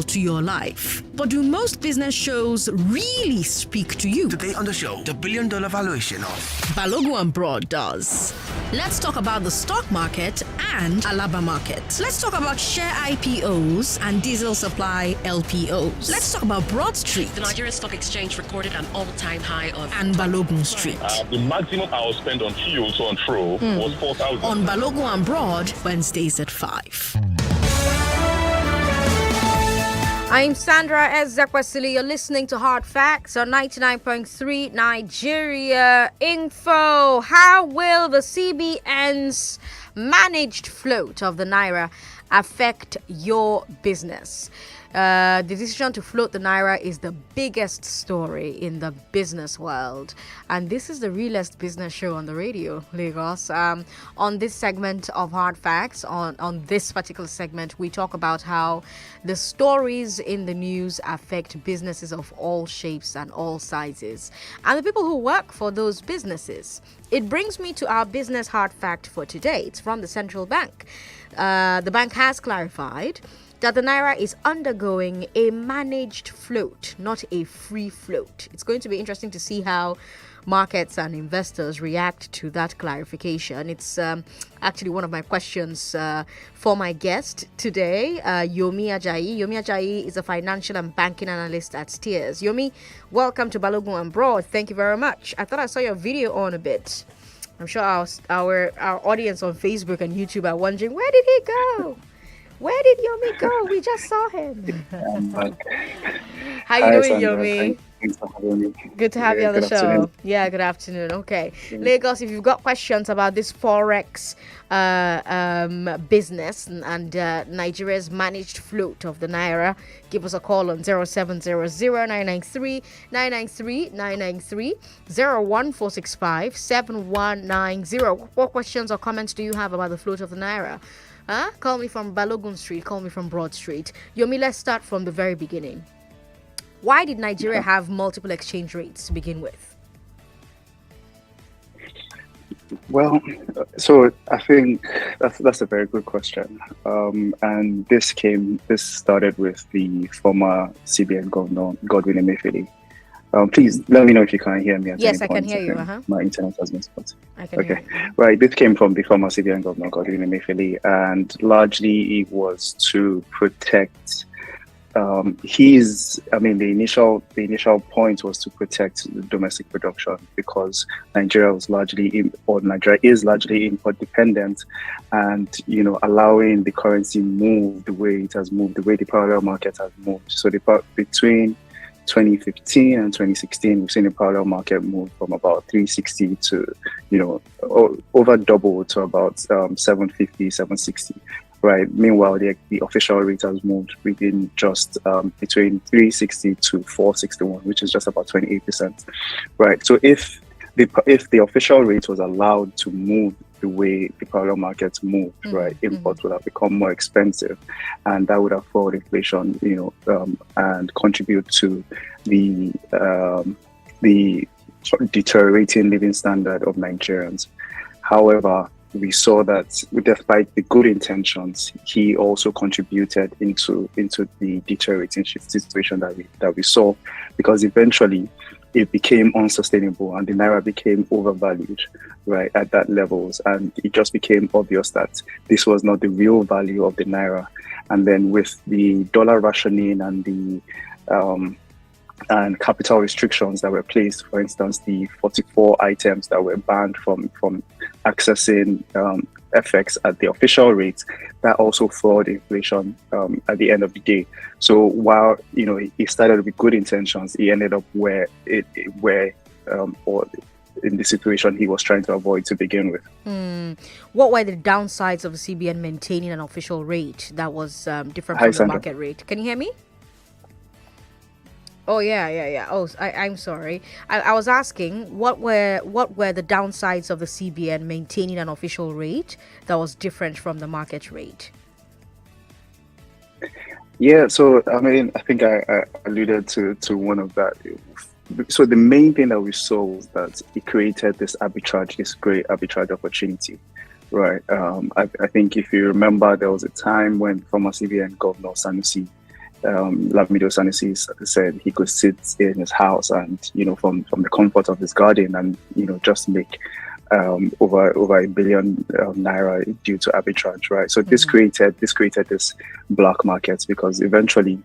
to your life. But do most business shows really speak to you? Today on the show, the billion-dollar valuation of Balogun and Broad does. Let's talk about the stock market and Alaba market. Let's talk about share IPOs and diesel supply LPOs. Let's talk about Broad Street. The Nigeria Stock Exchange recorded an all-time high of... And Balogun Street. The maximum I was spent on fuel to and fro was 4,000. On Balogun and Broad, Wednesdays at 5. I'm Sandra Ezekwesili. You're listening to Hard Facts on 99.3 Nigeria Info. How will the CBN's managed float of the Naira affect your business? The decision to float the Naira is the biggest story in the business world. And this is the realest business show on the radio, Lagos. On this segment of Hard Facts, on this particular segment, we talk about how the stories in the news affect businesses of all shapes and all sizes, and the people who work for those businesses. It brings me to our business hard fact for today. It's from the central bank. The bank has clarified that the Naira is undergoing a managed float, not a free float. It's going to be interesting to see how markets and investors react to that clarification. It's actually one of my questions for my guest today, Yomi Ajayi. Yomi Ajayi is a financial and banking analyst at Steers. Yomi, welcome to Balogun and Broad. Thank you very much. I thought I saw your video on a bit. I'm sure our audience on Facebook and YouTube are wondering, where did he go? Where did Yomi go? We just saw him. How you doing, Sandra. Yomi? Thanks for having me. Good to have you on the Good show. afternoon. Yeah, good afternoon. Okay. Lagos, if you've got questions about this Forex business and Nigeria's managed float of the Naira, give us a call on 0700-993-993, 01465-7190. What questions or comments do you have about the float of the Naira? Call me from Balogun Street, call me from Broad Street. Yomi, let's start from the very beginning. Why did Nigeria have multiple exchange rates to begin with? Well, so I think that's a very good question. And this started with the former CBN governor, Godwin Emefiele. Please let me know if you can't hear me. Yes, I can hear you. My internet has been spot. I can hear you. Right. This came from the former CBN governor, Godwin Emefiele, and largely it was to protect. The initial point was to protect the domestic production because Nigeria is largely import dependent, and allowing the currency move the way it has moved, the way the parallel market has moved. So between 2015 and 2016, we've seen the parallel market move from about 360 to, over double to about 750, 760. Right. Meanwhile, the official rate has moved within just between 360 to 461, which is just about 28%. Right. So if the official rate was allowed to move the way the parallel markets moved, right, imports would have become more expensive, and that would have fueled inflation, and contribute to the deteriorating living standard of Nigerians. However, we saw that despite the good intentions, he also contributed into the deteriorating situation that we saw, because eventually it became unsustainable and the Naira became overvalued, right, at that levels. And it just became obvious that this was not the real value of the Naira. And then with the dollar rationing and the capital restrictions that were placed, for instance, the 44 items that were banned from accessing FX at the official rate, that also fueled inflation at the end of the day. So while it started with good intentions, it ended up or in the situation he was trying to avoid to begin with. What were the downsides of the CBN maintaining an official rate that was different from the Sandra. market rate? Can you hear me? Oh yeah. Oh, I'm sorry. I was asking what were the downsides of the CBN maintaining an official rate that was different from the market rate? Yeah, so I think I alluded to one of that. So the main thing that we saw was that it created this great arbitrage opportunity, right? I think if you remember, there was a time when former CBN Governor Sanusi Lamido Sanusi said he could sit in his house and, from the comfort of his garden and, just make over $1 billion naira due to arbitrage, right? So this created this black market, because eventually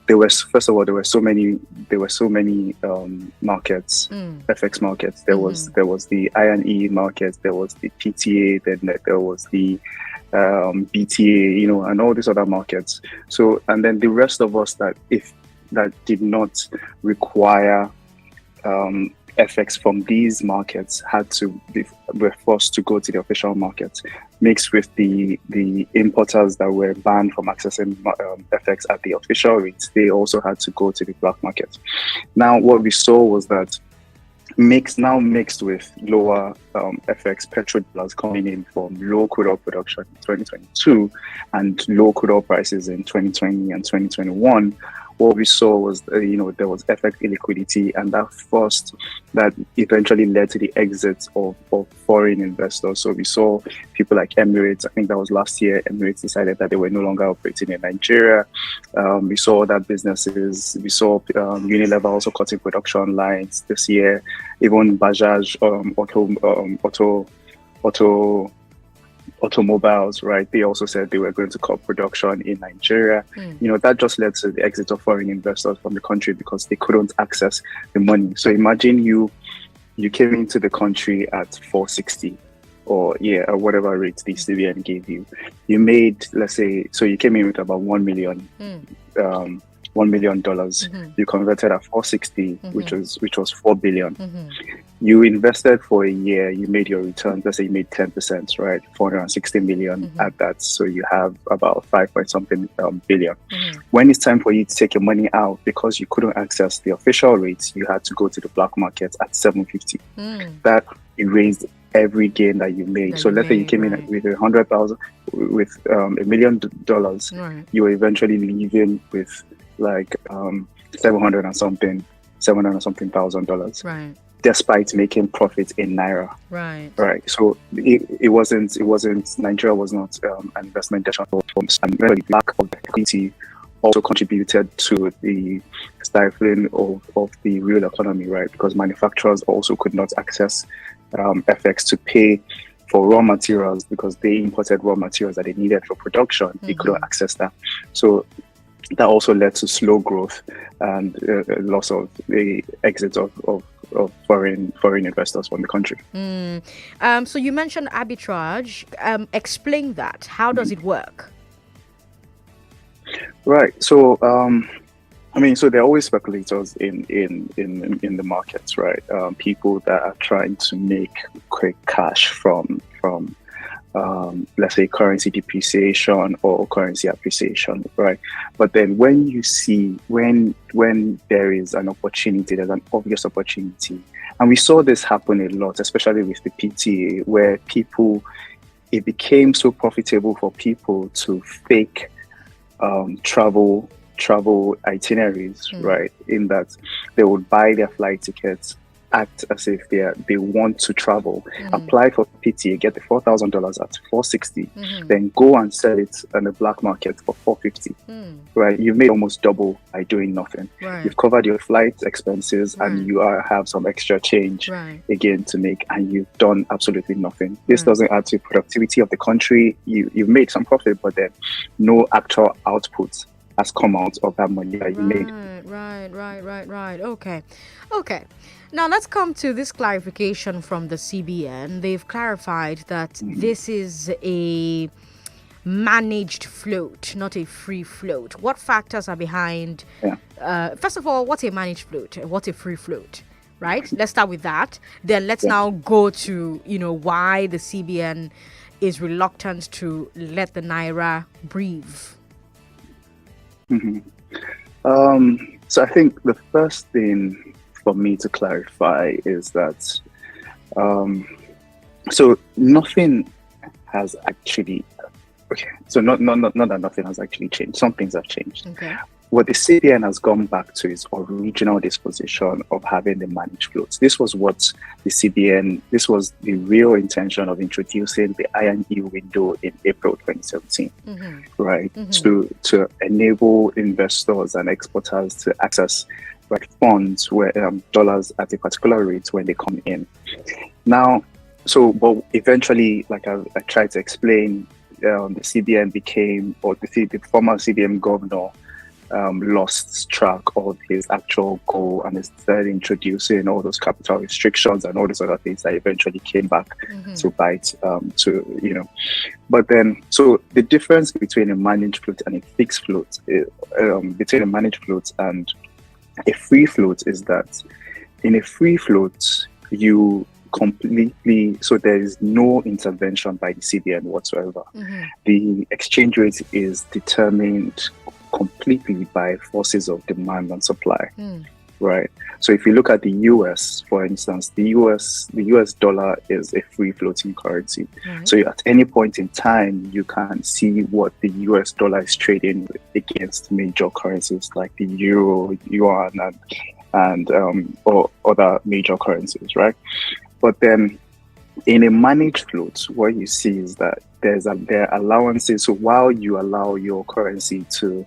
there were so many markets, FX markets. There was the I&E market, there was the PTA, then there was the BTA, and all these other markets. So, and then the rest of us that did not require FX from these markets were forced to go to the official market, mixed with the importers that were banned from accessing FX at the official rates. They also had to go to the black market. Now, what we saw was that mixed with lower FX petrodollars coming in from low crude oil production in 2022 and low crude oil prices in 2020 and 2021. What we saw was, there was FX illiquidity, and that eventually led to the exit of foreign investors. So we saw people like Emirates. I think that was last year. Emirates decided that they were no longer operating in Nigeria. We saw other businesses. We saw Unilever also cutting production lines this year. Even Bajaj automobiles, right? They also said they were going to cut production in Nigeria. That just led to the exit of foreign investors from the country because they couldn't access the money. So imagine you came into the country at 460 or whatever rate the CBN gave you. You made, let's say, so you came in with about $1 million. $1 million. You converted at 460, which was $4 billion. You invested for a year, you made your return, let's say you made 10%, right? 460 million at that. So you have about 5-point-something billion. When it's time for you to take your money out, because you couldn't access the official rates, you had to go to the black market at 750. That erased every gain that you made. So let's say you came in with 100,000, with $1 million, you were eventually leaving with like $700 and something thousand dollars, right? Despite making profit in Naira, right. So it wasn't Nigeria was not an investment destination, and the lack of equity also contributed to the stifling of the real economy, right? Because manufacturers also could not access FX to pay for raw materials because they imported raw materials that they needed for production. They couldn't access that. So that also led to slow growth and loss of the exit of foreign investors from the country. So you mentioned arbitrage. Explain that. How does it work? Right. So so there are always speculators in the markets, right? People that are trying to make quick cash from let's say currency depreciation or currency appreciation, right? But then when you see when there is an opportunity, there's an obvious opportunity, and we saw this happen a lot, especially with the PTA, where it became so profitable for people to fake travel itineraries, right? In that they would buy their flight tickets, act as if they want to travel, apply for PTA, get the $4,000 at 460, then go and sell it on the black market for 450. Right? You've made almost double by doing nothing. Right. You've covered your flight expenses and you have some extra change again to make, and you've done absolutely nothing. This doesn't add to productivity of the country. You've made some profit, but then no actual output has come out of that money that you made. Right. Okay. Now let's come to this clarification from the CBN. They've clarified that this is a managed float, not a free float. What factors are behind? First of all, what's a managed float? What's a free float? Right? Let's start with that. Then let's now go to why the CBN is reluctant to let the Naira breathe. So I think the first thing for me to clarify is that so nothing has actually not that nothing has actually changed. Some things have changed. what the CBN has gone back to is original disposition of having the managed floats. This was what the CBN, this was the real intention of introducing the INE window in April 2017, right? To enable investors and exporters to access funds where dollars at a particular rate when they come in. Now, but eventually, like I tried to explain, the CBN became, or the former CBN governor lost track of his actual goal and started introducing all those capital restrictions and all those other things that eventually came back to bite. But then, so the difference between a managed float and a fixed float, between a managed float and a free float, is that in a free float, you completely, so there is no intervention by the CBN whatsoever. The exchange rate is determined completely by forces of demand and supply, right? So if you look at the US, for instance, the US dollar is a free floating currency. So at any point in time, you can see what the US dollar is trading against major currencies like the euro, yuan, and or other major currencies, right? But then in a managed float, what you see is that there are allowances. So while you allow your currency to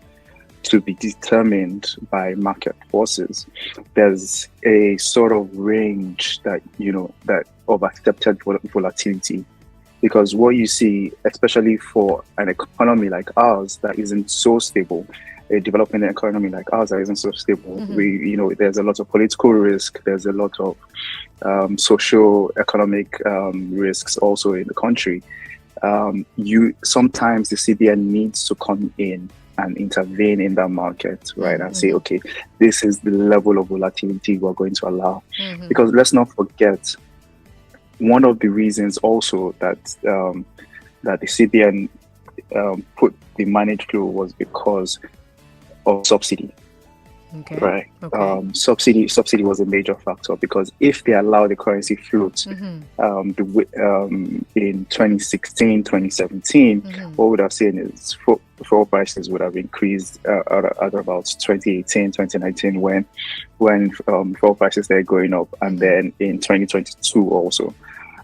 be determined by market forces, there's a sort of range that of accepted volatility. Because what you see, especially for an economy like ours that isn't so stable, a developing economy like ours that isn't so stable, there's a lot of political risk, there's a lot of socio-economic risks also in the country. Sometimes the CBN needs to come in and intervene in that market, right? And say, okay, this is the level of volatility we're going to allow. Because let's not forget, one of the reasons also that the CBN put the managed flow was because of subsidy. Right. Subsidy was a major factor, because if they allow the currency float in 2016, 2017, what we would have seen is fuel prices would have increased at about 2018, 2019 when fuel prices started going up, and then in 2022 also.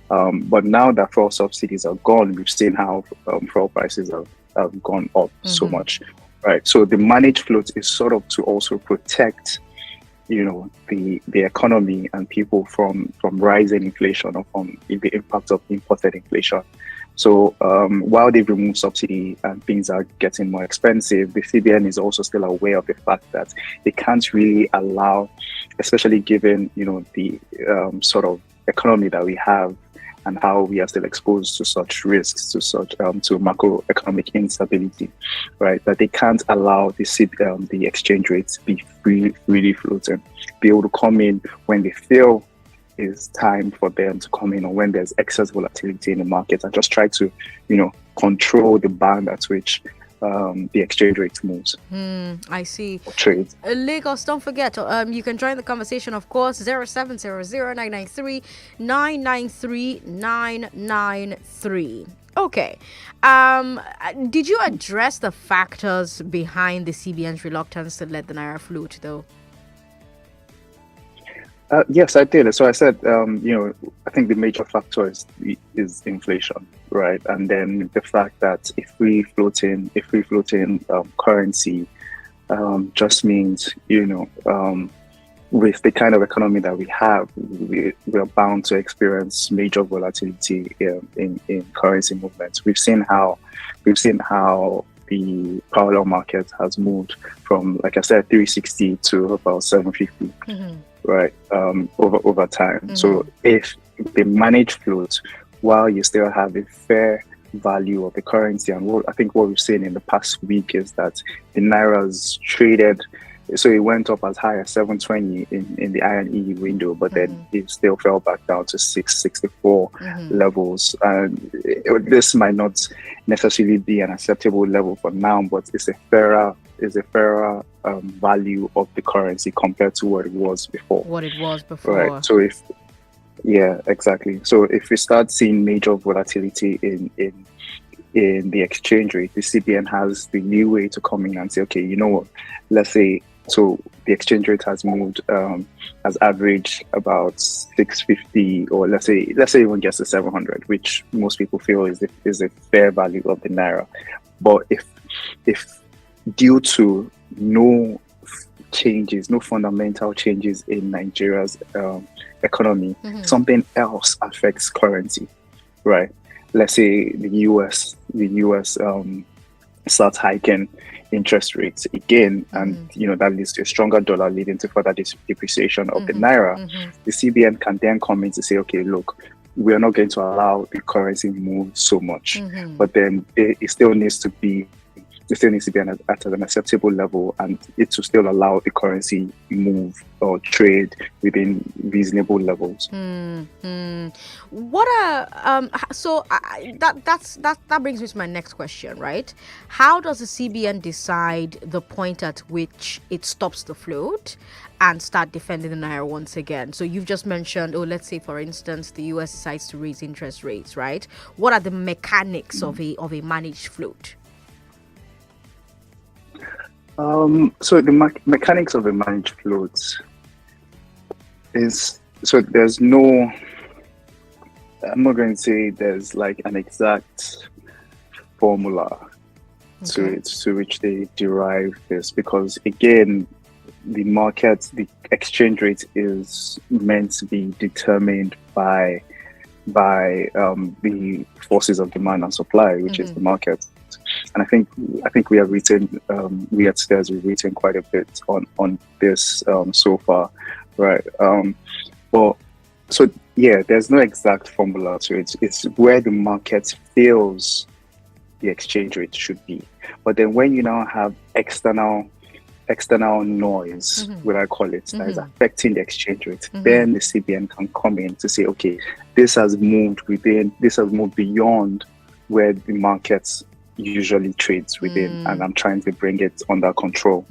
But now that fuel subsidies are gone, we've seen how fuel prices have gone up so much. Right, so the managed float is sort of to also protect, the economy and people from rising inflation or from the impact of imported inflation. So while they've removed subsidy and things are getting more expensive, the CBN is also still aware of the fact that they can't really allow, especially given the sort of economy that we have, and how we are still exposed to such risks, to macroeconomic instability, right? That they can't allow the exchange rate to be freely floating, be able to come in when they feel is time for them to come in, or when there's excess volatility in the market, and just try to, control the band at which the exchange rate moves. I see. Trade. Lagos, don't forget, you can join the conversation, of course, 0700-993-993. Okay. Did you address the factors behind the CBN's reluctance to let the Naira float, though? Yes, I did. So I said, I think the major factor is inflation, right? And then the fact that if free floating currency just means, with the kind of economy that we have, we're bound to experience major volatility in currency movements. We've seen how the parallel market has moved from, like I said, 360 to about 750. Right, over time. So if they manage float while you still have a fair value of the currency, and I think what we've seen in the past week is that the Naira's traded, so it went up as high as 720 in the INE window, but then it still fell back down to 664 levels. And this might not necessarily be an acceptable level for now, but it's a fairer value of the currency compared to what it was before. Right. So exactly. So if we start seeing major volatility in in the exchange rate, the CBN has the leeway to come in and say, okay, you know what, let's say, so the exchange rate has moved, has averaged about 650, or let's say even gets to 700, which most people feel is a fair value of the Naira. But if due to no fundamental changes in Nigeria's economy, something else affects currency, right? Let's say the US starts hiking interest rates again, and that leads to a stronger dollar, leading to further depreciation of the Naira. The CBN can then come in to say, okay, look, we are not going to allow the currency move so much, but then it still needs to be at an acceptable level, and it will still allow the currency move or trade within reasonable levels. What that brings me to my next question, right? How does the CBN decide the point at which it stops the float and start defending the Naira once again? So you've just mentioned, let's say for instance the US decides to raise interest rates, right? What are the mechanics of a managed float? So the mechanics of a managed float is, so there's no, I'm not going to say there's like an exact formula to which they derive this, because again, the exchange rate is meant to be determined by the forces of demand and supply, which is the market. And I think we have written, we at Stairs, we've written quite a bit on this so far, right? But so yeah, there's no exact formula to it. It's where the market feels the exchange rate should be. But then when you now have external noise, what I call it, that is affecting the exchange rate, then the CBN can come in to say, okay, this has moved beyond where the markets usually trades within, and I'm trying to bring it under control.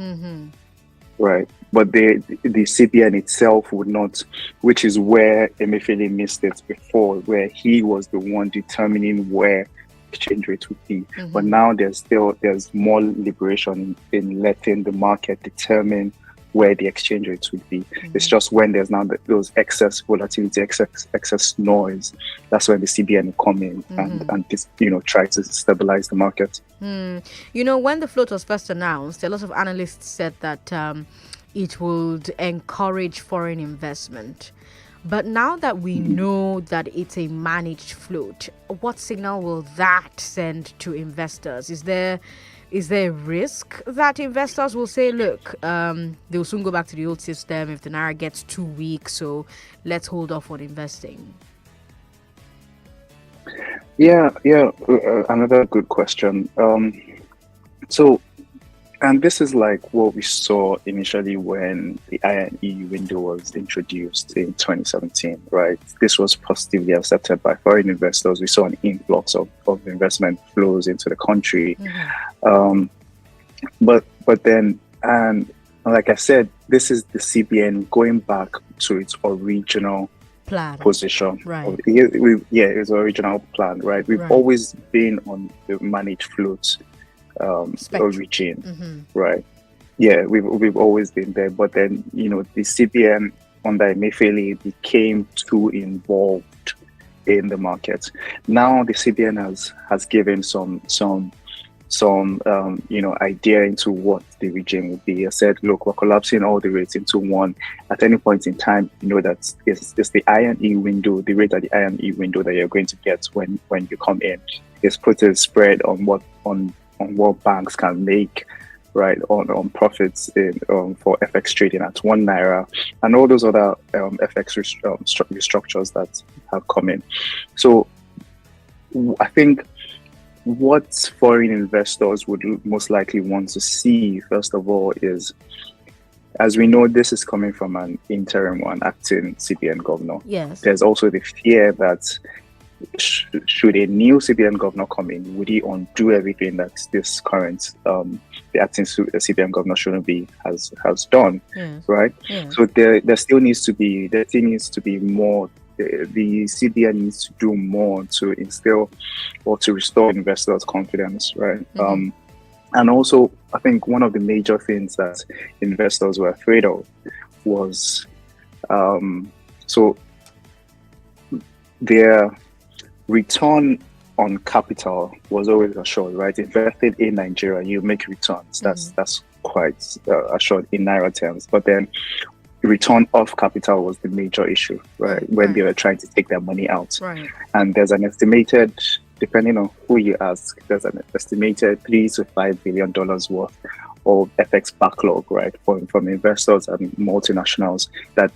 Right. But the CBN itself would not, which is where Emefiele missed it before, where he was the one determining where exchange rate would be. But now there's more liberation in letting the market determine where the exchange rates would be. It's just when there's now those excess volatility, excess noise, that's when the CBN will come in and try to stabilize the market. When the float was first announced, a lot of analysts said that it would encourage foreign investment. But now that we know that it's a managed float, what signal will that send to investors? Is there a risk that investors will say, look, they'll soon go back to the old system if the Naira gets too weak, so let's hold off on investing? Yeah, another good question. And this is like what we saw initially when the INE window was introduced in 2017, right? This was positively accepted by foreign investors. We saw an influx of investment flows into the country. But then, and like I said, this is the CBN going back to its original plan position. Right. Its original plan, right? We've always been on the managed float origin, right? Yeah, we've always been there, but then the CBN under Emefiele became too involved in the market. Now the CBN has given some idea into what the regime will be. I said, look, we're collapsing all the rates into one. At any point in time, that it's the INE window, the rate at the INE window that you're going to get when you come in. It's put a spread on what banks can make, right, on profits for FX trading at 1 Naira, and all those other FX restructures that have come in. So I think what foreign investors would most likely want to see, first of all, is, as we know, this is coming from an interim one, acting CBN governor. Yes. There's also the fear that should a new CBN governor come in, would he undo everything that this current the acting CBN governor has done, right? So there still needs to be more the CBN needs to do more to instill or to restore investors' confidence, right? And also, I think one of the major things that investors were afraid of was so their return on capital was always assured, right? Invested in Nigeria, you make returns. That's quite assured in Naira terms. But then return of capital was the major issue, right? When they were trying to take their money out. Right. And there's an estimated, depending on who you ask, there's an estimated $3 to $5 billion worth of FX backlog, right, from investors and multinationals that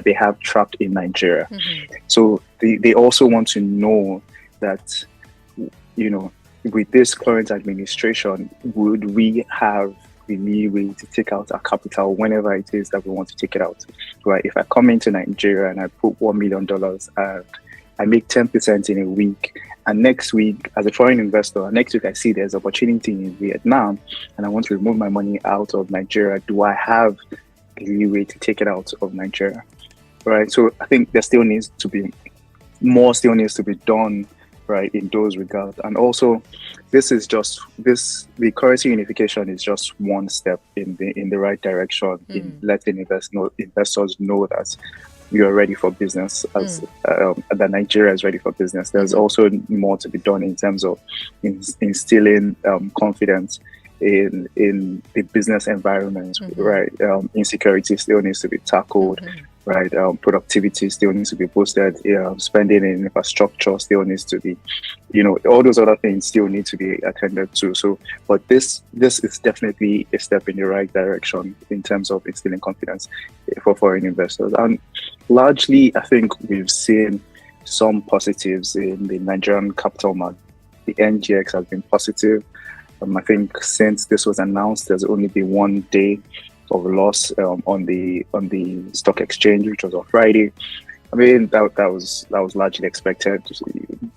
they have trapped in Nigeria. So they also want to know that, you know, with this current administration, would we have the leeway to take out our capital whenever it is that we want to take it out, right? If I come into Nigeria and I put $1 million and I make 10% in a week, and next week, as a foreign investor, next week I see there's opportunity in Vietnam, and I want to remove my money out of Nigeria, do I have the leeway to take it out of Nigeria, right? So I think there still needs to be more, still needs to be done, right, in those regards. And also, the currency unification is just one step in the right direction in letting investors know that you are ready for business, as that Nigeria is ready for business. There's also more to be done in terms of instilling confidence in the business environment, right? Insecurity still needs to be tackled, right? Productivity still needs to be boosted. Spending in infrastructure still needs to be, you know, all those other things still need to be attended to. So, but this is definitely a step in the right direction in terms of instilling confidence for foreign investors. And largely, I think we've seen some positives in the Nigerian capital market. The NGX has been positive. I think since this was announced, there's only been 1 day of loss on the stock exchange, which was on Friday. I mean, that was largely expected.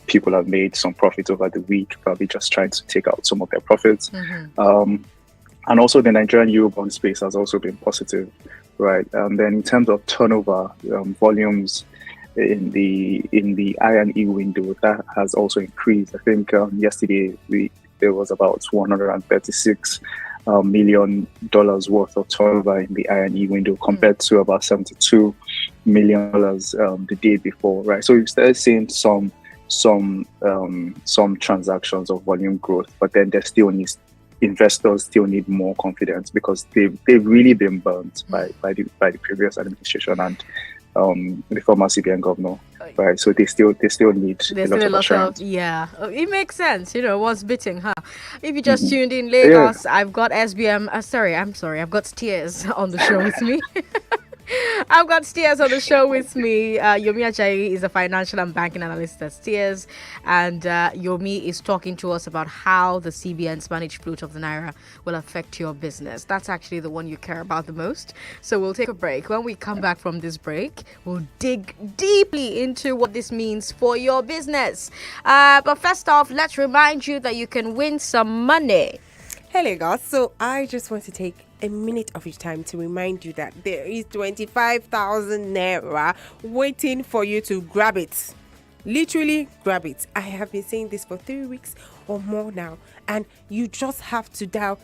People have made some profits over the week, probably just trying to take out some of their profits. And also the Nigerian Eurobond space has also been positive, right? And then in terms of turnover, volumes in the I&E window, that has also increased. I think yesterday there was about $136 million worth of turnover in the I&E window compared to about $72 million the day before, right? So you started seeing some transactions of volume growth, but then investors still need more confidence because they've really been burnt by the previous administration and the former CBN governor, right? So they still need a lot of assurance. It makes sense, you know, what's biting, huh? If you just tuned in Lagos, I've got SBM, I've got Steers on the show with me. I've got Steers on the show with me. Yomi Ajayi is a financial and banking analyst at Steers, and Yomi is talking to us about how the CBN's managed float of the Naira will affect your business. That's actually the one you care about the most. So we'll take a break. When we come back from this break, we'll dig deeply into what this means for your business. But first off, let's remind you that you can win some money. Hey Lagos, so I just want to take a minute of your time to remind you that there is 25,000 Naira waiting for you to grab it. Literally grab it. I have been saying this for 3 weeks or more now, and you just have to dial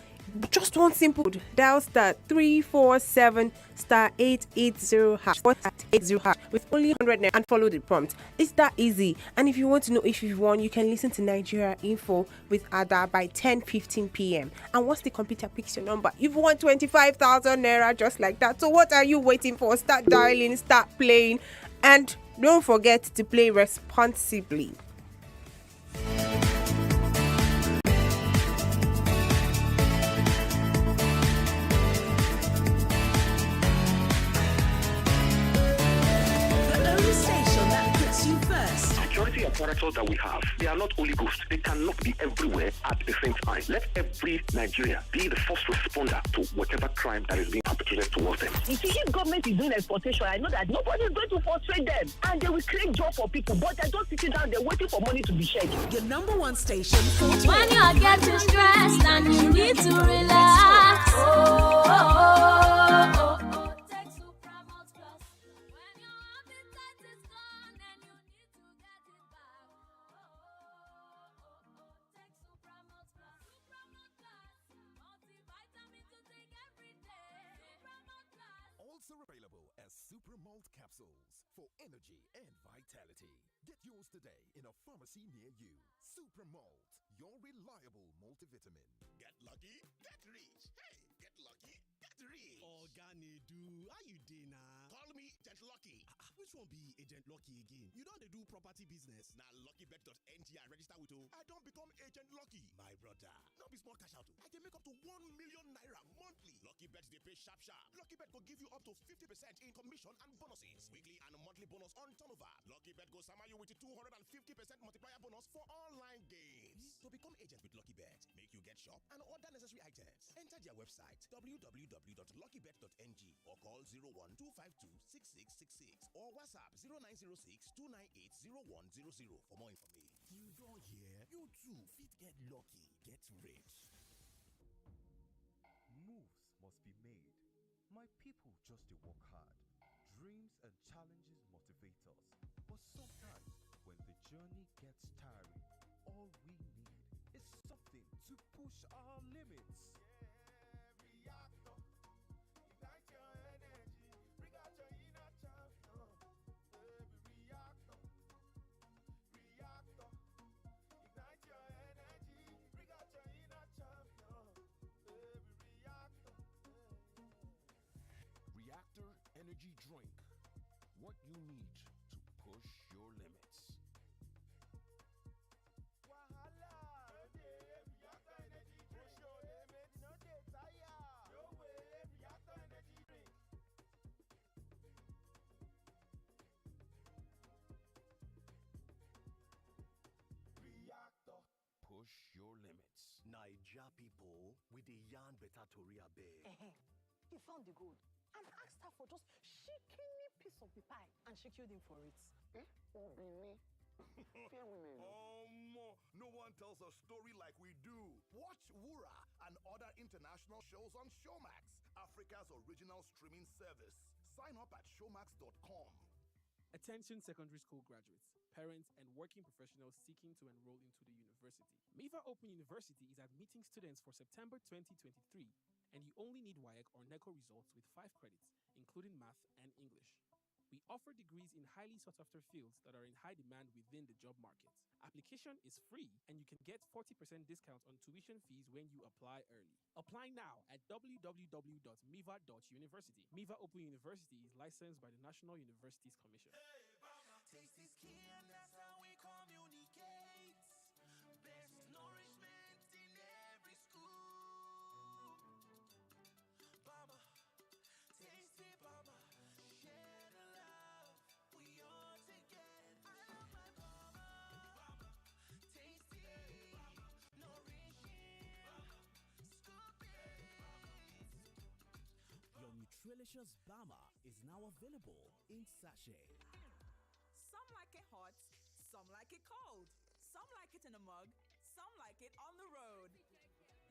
just one simple code. Dial *347 *880 hash or *80 hash with only 100 Naira and follow the prompt. It's that easy. And if you want to know if you've won, you can listen to Nigeria Info with Ada by 10:15 p.m. And once the computer picks your number, you've won 25,000 Naira just like that. So what are you waiting for? Start dialing, start playing, and don't forget to play responsibly. Security apparatus that we have, they are not only ghosts. They cannot be everywhere at the same time. Let every Nigerian be the first responder to whatever crime that is being perpetrated towards them. You see, if government is doing exportation, I know that nobody is going to frustrate them. And they will create job for people. But they're just sitting down, they're waiting for money to be shared. Your number one station. When you're getting stressed and you need to relax. Super Malt Capsules for energy and vitality. Get yours today in a pharmacy near you. Super Malt, your reliable multivitamin. Get lucky, get rich. Hey, get lucky, get rich. Oganidu, how you dey now? Call me Agent Lucky. Which one be Agent Lucky again? You don't do property business. Now luckybet.ng I register with you. I don't become Agent Lucky. My brother, no be small cash out. I can make up to 1 million naira monthly. Lucky Bet they pay sharp. Lucky Bet will give you up to 50% in commission and bonuses. Weekly and monthly bonus on turnover. Lucky Bet go summer you with a 250% multiplier bonus for online games. To become agent with Lucky Bet, make you get shop and order necessary items. Enter their website www.luckybet.ng or call 01252-6666 or WhatsApp 0906-298-0100 for more information. You don't hear? You too fit get lucky, get rich. Moves must be made. My people just to work hard. Dreams and challenges motivate us. But sometimes, when the journey gets tiring, all we need is something to push our limits. Yeah, reactor. Ignite your energy. Bring out your inner champion. Baby, reactor. Reactor. Ignite your energy. Bring out your inner champion. Baby, reactor. Reactor Energy Drink. What you need to push your limits. Wahala. No day, reactor energy drink. Push your limits. No day, tire. No way, reactor energy drink. Reactor. Push your limits. Naija people, with the yarn better tori abeg. He found the gold and asked her for just shaking piece of the pie, and she killed him for it. Oh, really? Fair women. No one tells a story like we do. Watch Wura and other international shows on Showmax, Africa's original streaming service. Sign up at showmax.com. Attention secondary school graduates, parents, and working professionals seeking to enroll into the university. Miva Open University is admitting students for September 2023, and you only need WAEC or NECO results with 5 credits, including math and English. We offer degrees in highly sought-after fields that are in high demand within the job market. Application is free, and you can get 40% discount on tuition fees when you apply early. Apply now at www.miva.university. Miva Open University is licensed by the National Universities Commission. Taste is key and that's how we communicate. Best nourishment in every school. Mama, tasty mama, share the love. We all together. I love my mama. Tasty, nourishing, scoop it. Your Nutrilicious Bama is now available in sachet. Some like it hot, some like it cold, some like it in a mug, some like it on the road.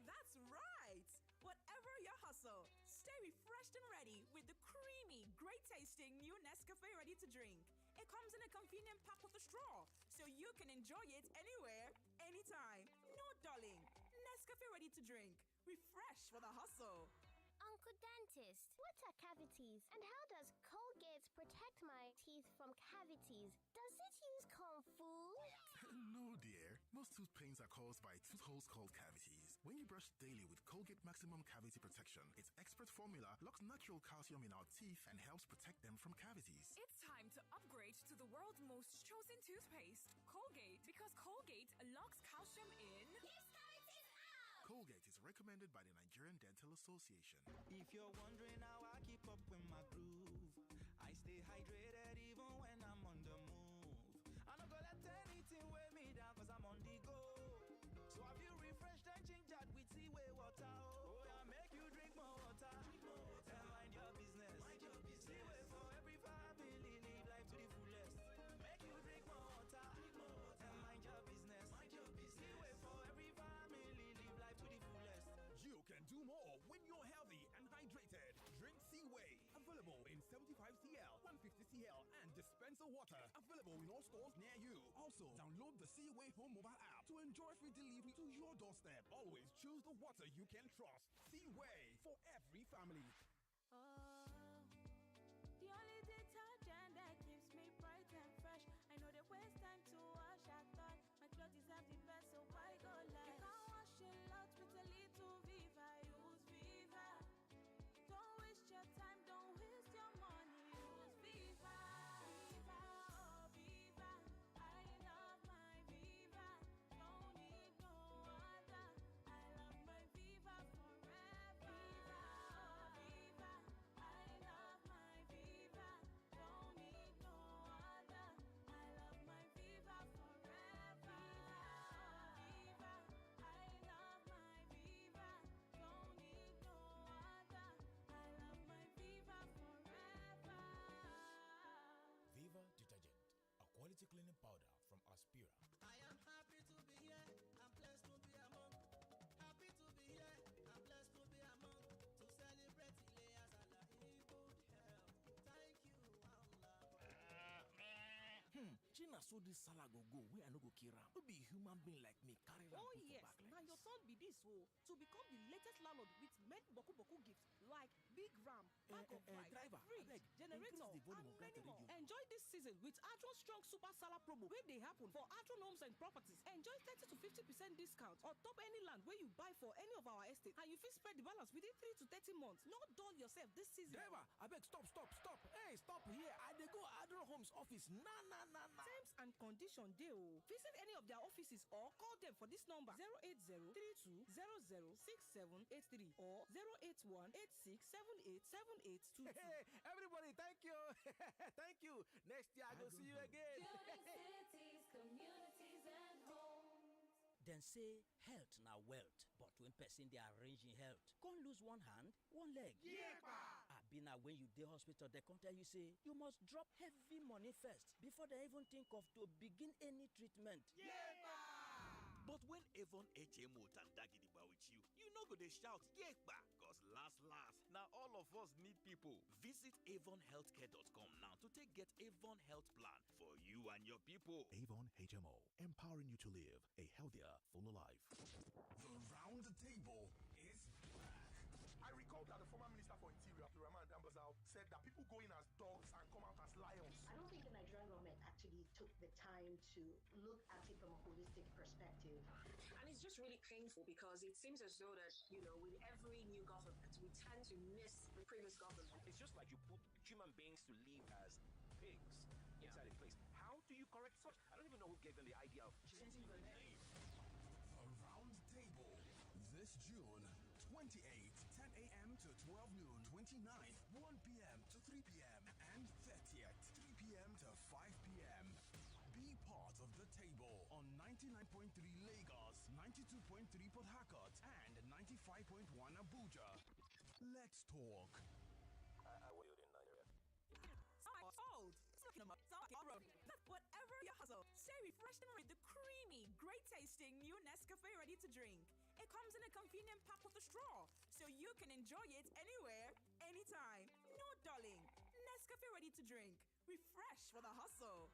That's right! Whatever your hustle, stay refreshed and ready with the creamy, great-tasting new Nescafe Ready to Drink. It comes in a convenient pack with a straw, so you can enjoy it anywhere, anytime. No dulling. Nescafe Ready to Drink. Refresh for the hustle. Uncle Dentist, what are cavities? And how does Colgate protect my teeth from cavities? Does it use Kung Fu? No, dear. Most tooth pains are caused by tooth holes called cavities. When you brush daily with Colgate Maximum Cavity Protection, its expert formula locks natural calcium in our teeth and helps protect them from cavities. It's time to upgrade to the world's most chosen toothpaste, Colgate, because Colgate locks calcium in. Colgate is recommended by the Nigerian Dental Association. If you're wondering how I keep up with my groove, I stay hydrated even when I'm on the move. I'm not gonna let anything weigh me down cause I'm on the go. So have you refreshed and gingered with Seaway water? Oh yeah, make you drink more water. And mind your business. Seaway for every family, live life to the fullest. Make you drink more water. And mind your business. Seaway for every family, live life to the fullest. You can do more when you're healthy and hydrated. Drink Seaway. Available in 75 cl, 150 cl, and dispenser water. Available in all stores near you. Also, download the Seaway Home mobile app to enjoy free delivery to your doorstep. Always choose the water you can trust. Seaway for every family. Oh, the only thing na so this salad go we I no go kill am. No be human being like me carry am Oh put for yes, back like now your this. turn be this to become the latest landlord with many boku gifts like big ram, bag of rice, driver, fridge, abeg, generator, increase the volume and of that many more. radio. Enjoy this season with Atron Strong Super Salad promo wey dey happen for Atron Homes and Properties. Enjoy 30 to 50% discount on top any land where you buy for any of our estate, and you fit spread the balance within 3 to 30 months. No dull yourself this season. Driver, abeg, stop. Hey, stop here. I dey go Adron Homes office. Nah. Terms and conditions dey o. Visit any of their offices or call them for this number 080-3200-6783 or 081-8678-7822. Hey, everybody, thank you. Thank you. Next year I go see you again. Cities, communities, and homes. Dem say health na wealth, but when person dey arrange im health, come lose one hand, one leg. Abi na when you dey hospital, dem come tell you say you must drop heavy money first before dem even think of to begin any treatment. But when Avon HMO Tandagidiba with you, you no go dey shout yekpa, cause last, now all of us need people. Visit avonhealthcare.com now to get Avon Health Plan for you and your people. Avon HMO, empowering you to live a healthier, fuller life. The round table is back. I recall that the former Minister for Interior, Abdulrahman Dambazao, said that people go in as dogs and come out as lions. I don't think the Nigerian government actually took the time to look at it from a holistic perspective. And it's just really painful because it seems as though that, with every new government, we tend to miss the previous government. It's just like you put human beings to live as pigs inside a place. How do you correct such? I don't even know who gave them the idea of changing the name. The round table. This June, 28th, 10 a.m. to 12 noon, 29th, 1 p.m. to 3 p.m., and 30th, 3 p.m. to 5 p.m. Be part of the table on 99.3 Lagos, 92.3 Port Harcourt, and 95.1 Abuja. Let's talk. I will in Nigeria. Old. Whatever your hustle, stay refreshed with the creamy, great tasting new Nescafe ready to drink. It comes in a convenient pack with a straw, so you can enjoy it anywhere, anytime. No darling. Nescafe ready to drink. Refresh for the hustle.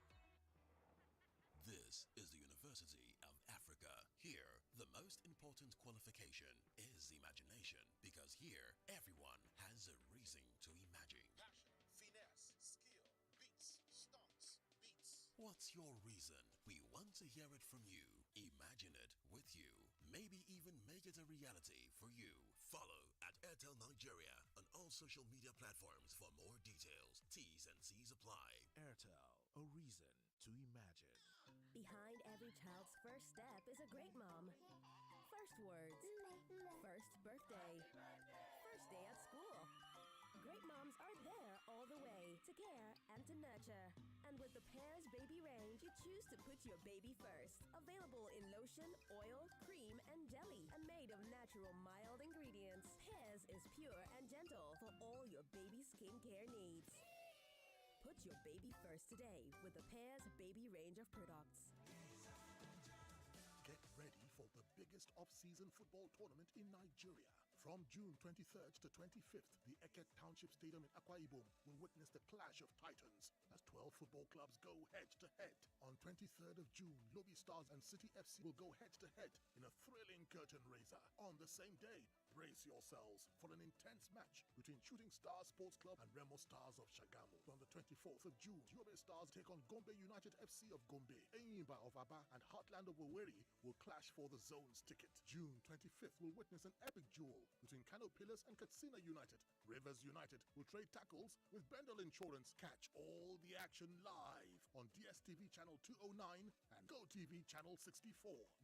This is the University of Africa. Here, the most important qualification is imagination, because here, everyone has a reason to imagine. Passion, finesse, skill, beats, stunts, beats. What's your reason? We want to hear it from you. Imagine it with you. Maybe even make it a reality for you. Follow at Airtel Nigeria on all social media platforms for more details. T's and C's apply. Airtel, a reason to imagine. Behind every child's first step is a great mom. First words, first birthday, first day at school. Great moms are there all the way to care and to nurture. And with the Pears Baby range, you choose to put your baby first. Available in lotion, oil, cream, and jelly, and made of natural mild ingredients. Pears is pure and gentle for all your baby skincare needs. Put your baby first today with the Pears Baby range of products. Get ready for the biggest off-season football tournament in Nigeria. From June 23rd to 25th, the Eket Township Stadium in Akwa Ibom will witness the clash of titans as 12 football clubs go head-to-head. On 23rd of June, Lobby Stars and City FC will go head-to-head in a thrilling curtain raiser. On the same day, brace yourselves for an intense match between Shooting Stars Sports Club and Remo Stars of Shagamu. On the 24th of June, Yobe Stars take on Gombe United FC of Gombe. Enyimba of Aba and Heartland of Owerri will clash for the zone's ticket. June 25th will witness an epic duel between Kano Pillars and Katsina United. Rivers United will trade tackles with Bendel Insurance. Catch all the action live on DSTV Channel 209 and GoTV Channel 64.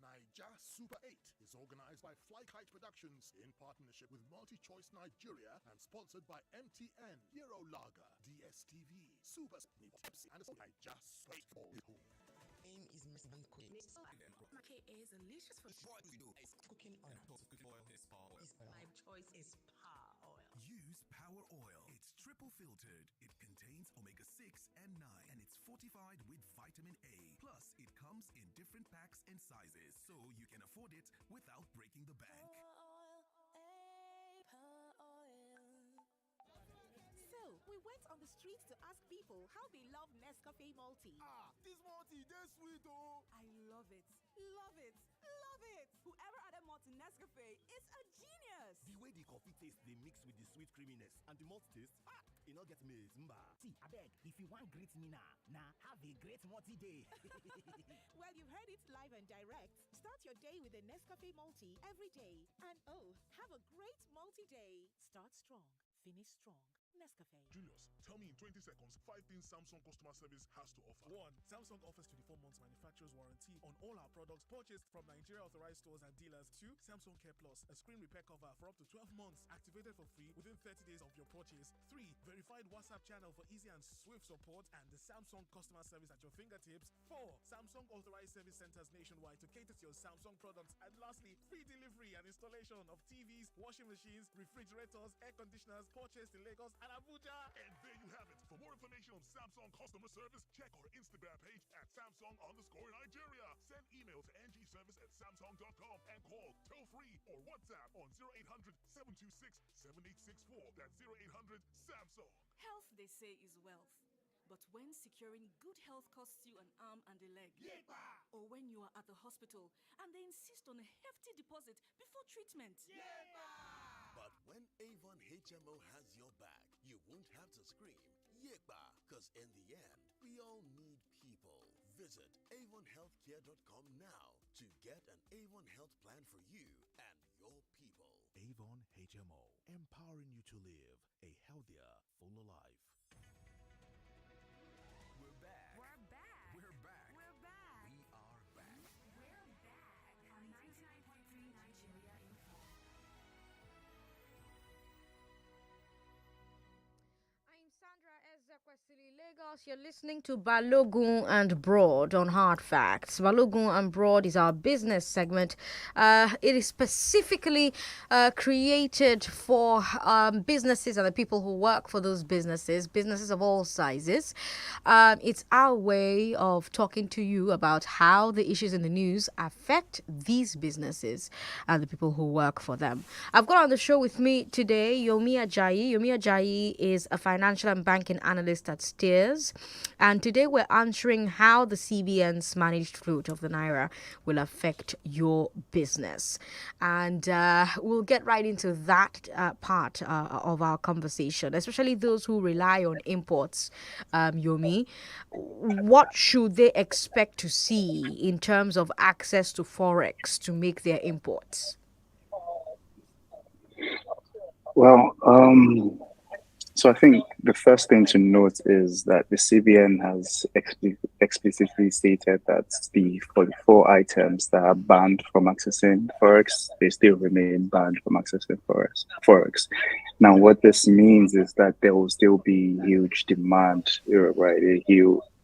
Naija Super 8 is organized by Flykite Productions in partnership with MultiChoice Nigeria and sponsored by MTN, Euro Lager, DSTV, Super Pepsi, and Naija Super 8. Name is Miss Banko. Okay, is delicious for what you do is cooking oil. Cooking oil is power oil. My choice is Power Oil. Use Power Oil. It's triple filtered. It contains omega-6 and 9, and it's fortified with vitamin A. Plus, it comes in different packs and sizes, so you can afford it without breaking the bank. Power Oil. So, we went went on the streets to ask people how they love Nescafe Multi. This multi, that's sweet, oh. I love it. Love it. Love it. Whoever added malt to Nescafe is a genius. The way the coffee tastes, they mix with the sweet creaminess. And the malt taste, it not get maize. See, I beg, if you want great me now, have a great multi day. Well, you heard it live and direct. Start your day with a Nescafe Multi every day. And have a great multi-day. Start strong, finish strong. Nescafe. Julius, tell me in 20 seconds 5 things Samsung customer service has to offer. 1. Samsung offers 24 months manufacturer's warranty on all our products purchased from Nigeria authorized stores and dealers. 2. Samsung Care Plus, a screen repair cover for up to 12 months, activated for free within 30 days of your purchase. 3. Verified WhatsApp channel for easy and swift support and the Samsung customer service at your fingertips. 4. Samsung authorized service centers nationwide to cater to your Samsung products. And lastly, free delivery and installation of TVs, washing machines, refrigerators, air conditioners purchased in Lagos and Abuja. And there you have it. For more information on Samsung customer service, check our Instagram page at Samsung_Nigeria. Send email to ngservice@samsung.com and call toll free or WhatsApp on 0800-726-7864. That's 0800-SAMSUNG. Health, they say, is wealth. But when securing good health costs you an arm and a leg, or when you are at the hospital and they insist on a hefty deposit before treatment, But when Avon HMO has your back, you won't have to scream, Yekba, because in the end, we all need people. Visit avonhealthcare.com now to get an Avon Health plan for you and your people. Avon HMO, empowering you to live a healthier, fuller life. We're back. We're back. We're back. We're back. We are back. We're back on 99.3 Nigeria Info. I'm Sandra Ezekwesili, Lagos. You're listening to Balogun and Broad on Hard Facts. Balogun and Broad is our business segment. It is specifically created for businesses and the people who work for those businesses of all sizes. It's our way of talking to you about how the issues in the news affect these businesses and the people who work for them. I've got on the show with me today Yomi Ajayi. Yomi Ajayi is a financial and banking analyst at Steers. And today we're answering how the CBN's managed float of the Naira will affect your business. And we'll get right into that part of our conversation, especially those who rely on imports. Yomi, what should they expect to see in terms of access to Forex to make their imports? Well, so I think the first thing to note is that the CBN has explicitly stated that the 44 items that are banned from accessing Forex, they still remain banned from accessing Forex. Now, what this means is that there will still be huge demand, right? A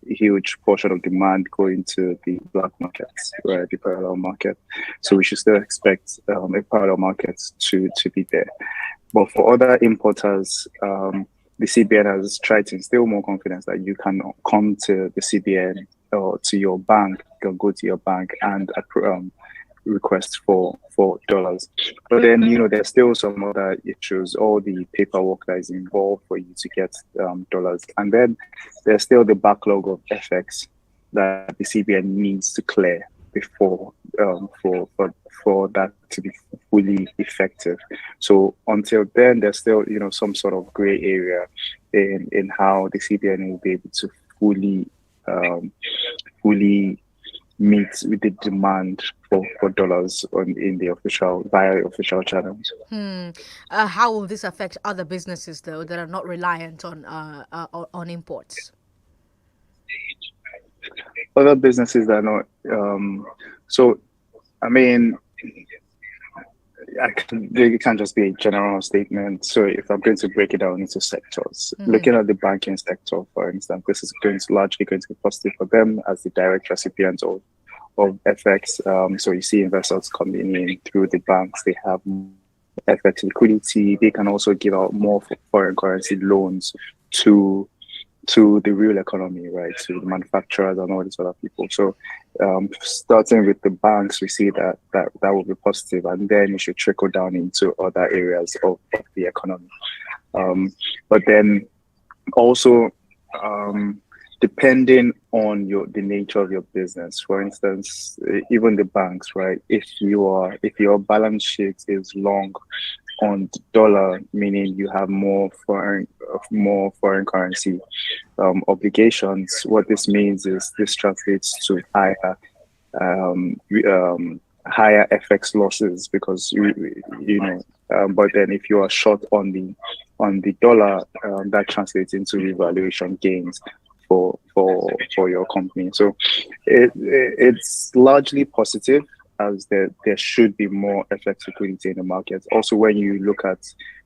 huge portion of demand going to the black markets, right? The parallel market. So we should still expect a parallel market to be there. But for other importers, the CBN has tried to instill more confidence that you can come to the CBN or to your bank, you can go to your bank and request for dollars. But then, there's still some other issues, all the paperwork that is involved for you to get dollars. And then there's still the backlog of FX that the CBN needs to clear before for that to be fully effective. So until then, there's still some sort of gray area in how the CBN will be able to fully meet with the demand for dollars via the official channels. How will this affect other businesses though that are not reliant on imports? Other businesses that are not it can't just be a general statement. So if I'm going to break it down into sectors, looking at the banking sector, for instance, this is largely going to be positive for them as the direct recipients of FX. So you see investors coming in through the banks, they have FX liquidity. They can also give out more foreign currency loans to the real economy, right? To the manufacturers and all these other people. So starting with the banks, we see that will be positive, and then it should trickle down into other areas of the economy. But then also, depending on the nature of your business, for instance, even the banks, right? If your balance sheet is long on dollar, meaning you have more foreign currency obligations, what this means is this translates to um, higher FX losses because you know. But then if you are short on the dollar, that translates into revaluation gains for your company. So it's largely positive as there should be more FX liquidity in the market. Also, when you look at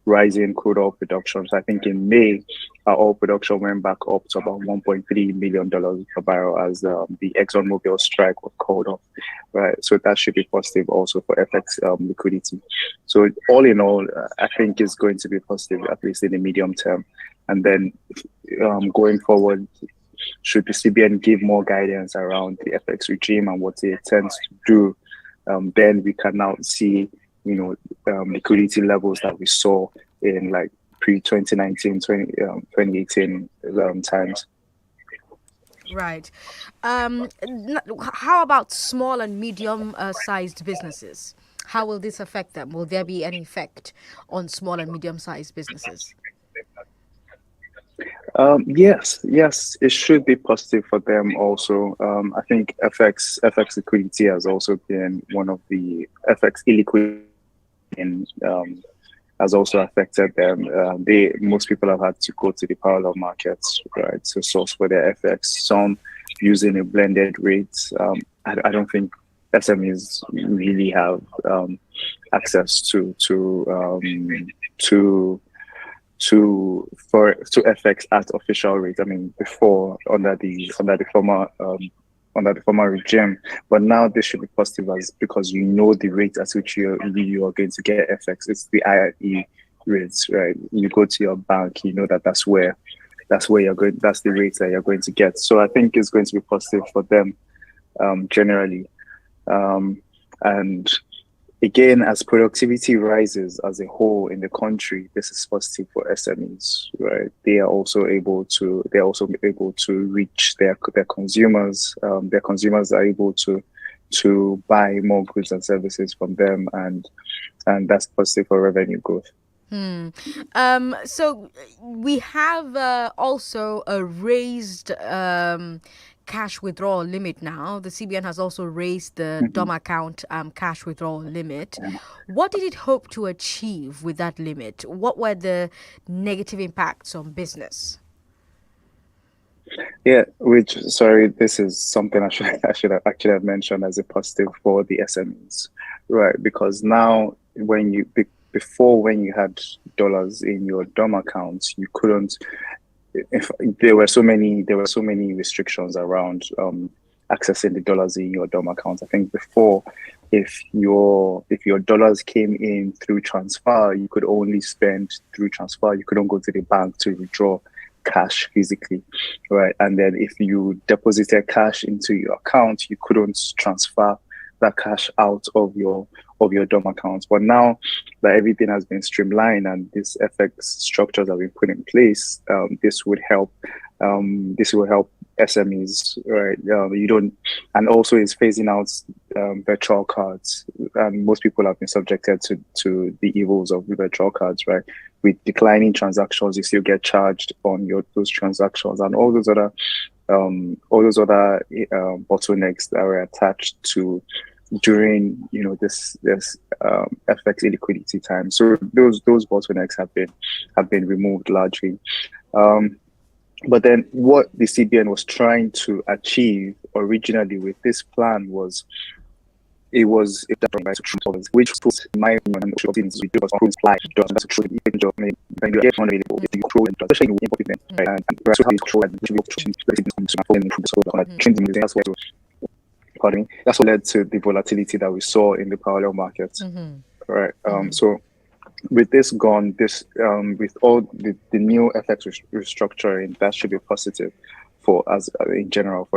rising crude oil production, so I think in May, our oil production went back up to about $1.3 million per barrel as the ExxonMobil strike was called off, right? So that should be positive also for FX liquidity. So all in all, I think it's going to be positive, at least in the medium term. And then going forward, should the CBN give more guidance around the FX regime and what it tends to do, then we can now see, liquidity levels that we saw in like pre-2019, 2018 times. Right. How about small and medium sized businesses? How will this affect them? Will there be any effect on small and medium sized businesses? Yes, it should be positive for them also. I think FX liquidity has also been one of the FX illiquidity has also affected them. Most people have had to go to the parallel markets, right, to source for their FX. Some using a blended rate. I don't think SMEs really have access to FX at official rate. I mean, before under the former regime, but now this should be positive because the rate at which you are going to get FX. It's the IRE rates, right? You go to your bank, you know that's where you're going. That's the rate that you're going to get. So I think it's going to be positive for them generally, and. Again, as productivity rises as a whole in the country, this is positive for SMEs, right? They are also able to reach their consumers. Their consumers are able to buy more goods and services from them, and that's positive for revenue growth. So we have also a raised cash withdrawal limit now. The CBN has also raised the DOM account cash withdrawal limit. What did it hope to achieve with that limit? What were the negative impacts on business? Yeah, this is something I should have actually have mentioned as a positive for the SMEs, right? Because now when you had dollars in your DOM accounts, you couldn't. There were so many restrictions around accessing the dollars in your DOM account. I think before, if your dollars came in through transfer, you could only spend through transfer. You couldn't go to the bank to withdraw cash physically, right? And then if you deposited cash into your account, you couldn't transfer that cash out of your DOM accounts. But now that everything has been streamlined and these FX structures have been put in place, this will help SMEs, right? And also it's phasing out virtual cards, and most people have been subjected to the evils of virtual cards, right? With declining transactions, you still get charged on those transactions, and all those other bottlenecks that were attached to during this FX illiquidity time. So those bottlenecks have been removed largely. But then what the CBN was trying to achieve originally with this plan was which was my opinion that's what led to the volatility that we saw in the parallel markets. Right. So with this gone, with all the new FX restructuring, that should be positive in general.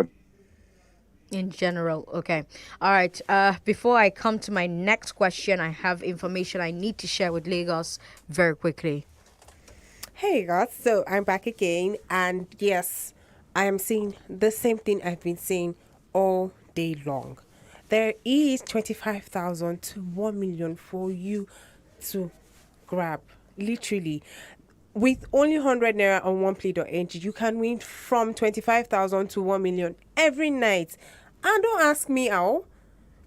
Okay. All right. Before I come to my next question, I have information I need to share with Lagos very quickly. Hey guys, so I'm back again, and yes, I am saying the same thing I've been saying all day long. There is 25,000 to 1 million for you to grab, literally. With only 100 naira on one play.ng, you can win from 25,000 to 1 million every night. And don't ask me how.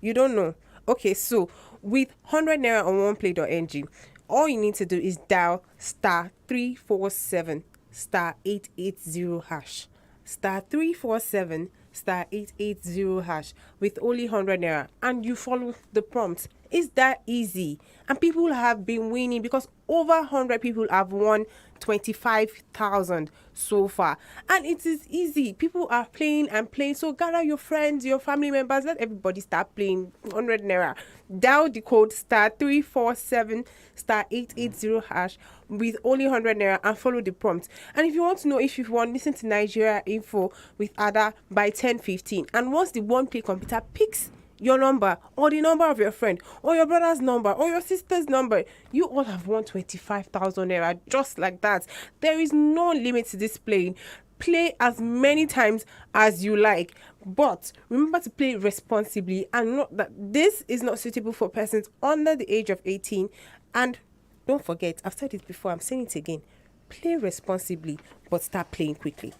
You don't know. Okay, so with 100 naira on one play.ng, all you need to do is dial star 347 star 880 hash. Star 347 star 880 hash with only 100 naira, and you follow the prompts. It's that easy. And people have been winning because over 100 people have won 25,000 so far. And it is easy. People are playing and playing. So gather your friends, your family members, let everybody start playing 100 naira. Dial the code star 347 star 880 hash with only 100 naira and follow the prompt. And if you want to know if you've won, listen to Nigeria Info with Ada by 10:15. And once the one play computer picks your number or the number of your friend or your brother's number or your sister's number, you all have won 25,000 naira just like that. There is no limit to this playing. Play as many times as you like, but remember to play responsibly, and note that this is not suitable for persons under the age of 18. And don't forget, I've said it before, I'm saying it again, play responsibly, but start playing quickly.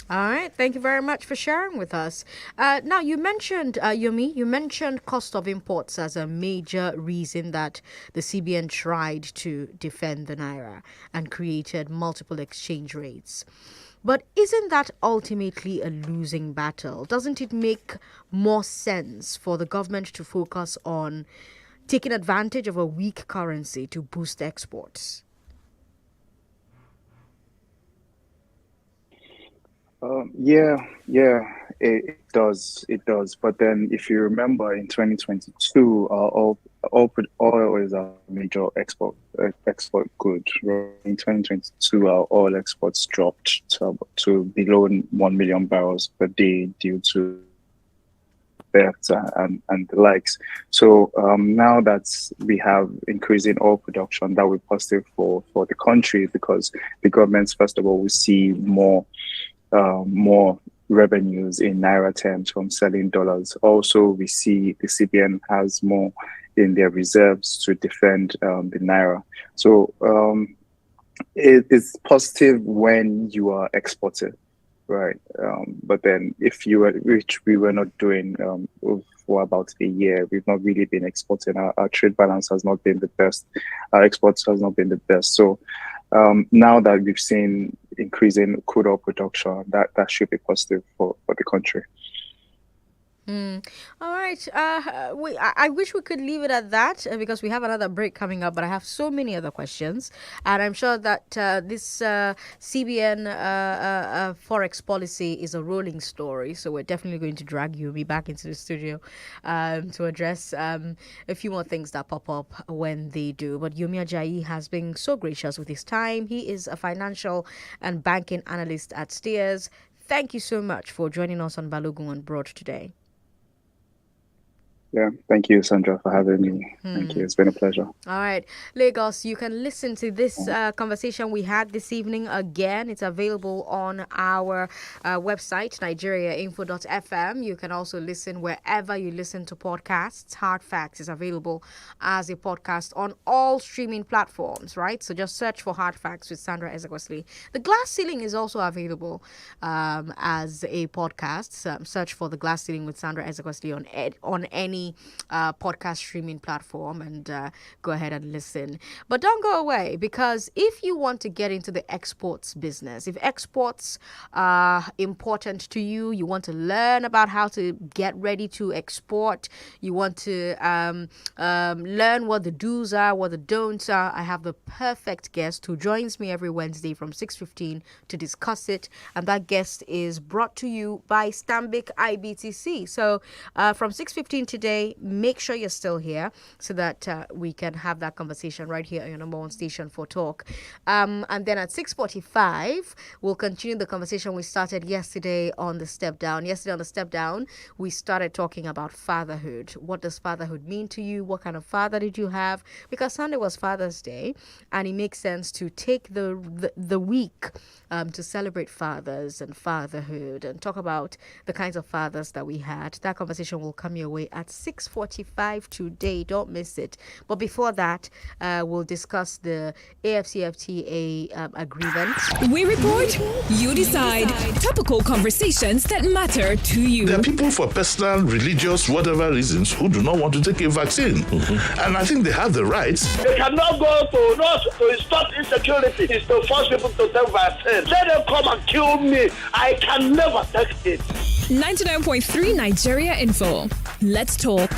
All right, thank you very much for sharing with us. Now, you mentioned, Yomi, you mentioned cost of imports as a major reason that the CBN tried to defend the Naira and created multiple exchange rates. But isn't that ultimately a losing battle? Doesn't it make more sense for the government to focus on taking advantage of a weak currency to boost exports? Yeah, it does. It does. But then, if you remember, in 2022, oil is our major export good. Right? In 2022, our oil exports dropped to below 1 million barrels per day due to theft and the likes. So now that we have increasing oil production, that will be positive for the country, because the governments, first of all, will see more revenues in Naira terms from selling dollars. Also, we see the CBN has more in their reserves to defend the Naira. So it is positive when you are exporting, right? But then if you were, which we were not doing for about a year, we've not really been exporting. Our trade balance has not been the best. Our exports has not been the best. So now that we've seen increasing crude oil production, that should be positive for the country. All right. I wish we could leave it at that because we have another break coming up, but I have so many other questions. And I'm sure that this CBN Forex policy is a rolling story. So we're definitely going to drag Yumi back into the studio to address a few more things that pop up when they do. But Yumi Ajayi has been so gracious with his time. He is a financial and banking analyst at Steers. Thank you so much for joining us on Balogun and Broad today. Yeah, thank you, Sandra, for having me. Thank you. It's been a pleasure. All right. Lagos, you can listen to this conversation we had this evening again. It's available on our website, nigeriainfo.fm. You can also listen wherever you listen to podcasts. Hard Facts is available as a podcast on all streaming platforms, right? So just search for Hard Facts with Sandra Ezekwesili. The Glass Ceiling is also available as a podcast. Search for The Glass Ceiling with Sandra Ezekwesili on any podcast streaming platform and go ahead and listen. But don't go away, because if you want to get into the exports business, if exports are important to you, you want to learn about how to get ready to export, you want to learn what the do's are, what the don'ts are, I have the perfect guest who joins me every Wednesday from 6:15 to discuss it, and that guest is brought to you by Stanbic IBTC. So from 6:15 today, today, make sure you're still here so that we can have that conversation right here on your number one station for talk. And then at 6:45, we'll continue the conversation we started yesterday on the step down. Yesterday on the step down, we started talking about fatherhood. What does fatherhood mean to you? What kind of father did you have? Because Sunday was Father's Day, and it makes sense to take the week to celebrate fathers and fatherhood and talk about the kinds of fathers that we had. That conversation will come your way at 6:45 today. Don't miss it. But before that, we'll discuss the AFCFTA agreement. We report, you decide. Topical conversations that matter to you. There are people for personal, religious, whatever reasons who do not want to take a vaccine. And I think they have the rights. They cannot go to us to stop insecurity. It's to force people to take vaccine. Let them come and kill me. I can never take it. 99.3 Nigeria Info. Let's talk